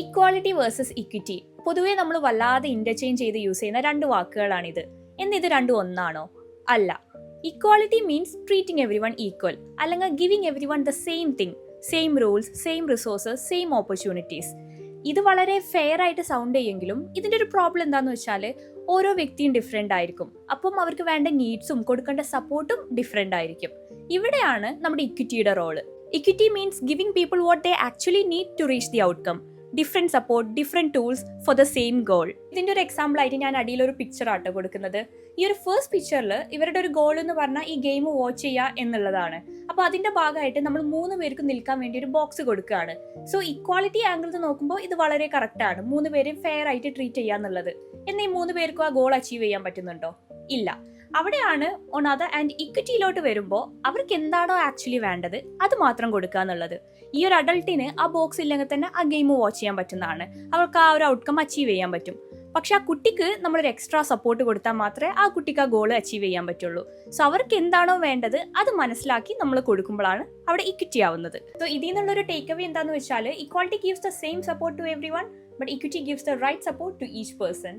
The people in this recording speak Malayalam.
ഇക്വാളിറ്റി വേഴ്സസ് ഇക്വിറ്റി പൊതുവേ നമ്മൾ വല്ലാതെ ഇന്റർചേഞ്ച് ചെയ്ത് യൂസ് ചെയ്യുന്ന രണ്ട് വാക്കുകളാണിത്. എന്നിത് രണ്ടും ഒന്നാണോ? അല്ല. Equality means treating every one equal, അല്ലെങ്കിൽ giving every one the same thing, same rules, same resources, same opportunities. ഇത് വളരെ ഫെയർ ആയിട്ട് സൗണ്ട് ചെയ്യുമെങ്കിലും ഇതിൻ്റെ ഒരു പ്രോബ്ലം എന്താണെന്ന് വെച്ചാൽ ഓരോ വ്യക്തിയും ഡിഫറെൻ്റ് ആയിരിക്കും. അപ്പം അവർക്ക് വേണ്ട നീഡ്സും കൊടുക്കേണ്ട സപ്പോർട്ടും ഡിഫറെൻ്റ് ആയിരിക്കും. ഇവിടെയാണ് നമ്മുടെ ഇക്വിറ്റിയുടെ role. Equity means giving people what they actually need to reach the outcome. Different support, different tools for the same goal. ഇതിൻ്റെ ഒരു എക്സാമ്പിൾ ആയിട്ട് ഞാൻ അടിയിലൊരു പിക്ചർ ആട്ടോ കൊടുക്കുന്നത്. ഈ ഒരു ഫസ്റ്റ് പിക്ചറിൽ ഇവരുടെ ഒരു ഗോൾ എന്ന് പറഞ്ഞാൽ ഈ ഗെയിം വാച്ച് ചെയ്യുക എന്നുള്ളതാണ്. അപ്പോൾ അതിൻ്റെ ഭാഗമായിട്ട് നമ്മൾ 3 പേർക്ക് നിൽക്കാൻ വേണ്ടി ഒരു ബോക്സ് കൊടുക്കുകയാണ്. സോ ഇക്വാളിറ്റി ആംഗിളിൽ നിന്ന് നോക്കുമ്പോൾ ഇത് വളരെ കറക്റ്റാണ്, 3 പേരെയും ഫെയർ ആയിട്ട് ട്രീറ്റ് ചെയ്യുക എന്നുള്ളത്. എന്നാൽ ഈ 3 പേർക്കും ആ ഗോൾ അച്ചീവ് ചെയ്യാൻ പറ്റുന്നുണ്ടോ? ഇല്ല. അവിടെയാണ് ഓൺ അതർ ആൻഡ് ഇക്വിറ്റിയിലോട്ട് വരുമ്പോൾ അവർക്ക് എന്താണോ ആക്ച്വലി വേണ്ടത് അത് മാത്രം കൊടുക്കുക എന്നുള്ളത്. ഈ ഒരു അഡൾട്ടിന് ആ ബോക്സ് ഇല്ലെങ്കിൽ തന്നെ ആ ഗെയിം വാച്ച് ചെയ്യാൻ പറ്റുന്നതാണ്, അവർക്ക് ആ ഒരു ഔട്ട്കം അച്ചീവ് ചെയ്യാൻ പറ്റും. പക്ഷെ ആ കുട്ടിക്ക് നമ്മളൊരു എക്സ്ട്രാ സപ്പോർട്ട് കൊടുത്താൽ മാത്രമേ ആ കുട്ടിക്ക് ആ ഗോൾ അച്ചീവ് ചെയ്യാൻ പറ്റുള്ളൂ. സോ അവർക്ക് എന്താണോ വേണ്ടത് അത് മനസ്സിലാക്കി നമ്മൾ കൊടുക്കുമ്പോഴാണ് അവിടെ ഇക്വിറ്റി ആവുന്നത്. സോ ഇതിൽ നിന്നുള്ളൊരു ടേക്ക് അവേ എന്താണെന്ന് വെച്ചാൽ equality gives the same support to everyone, but equity gives the right support to each person.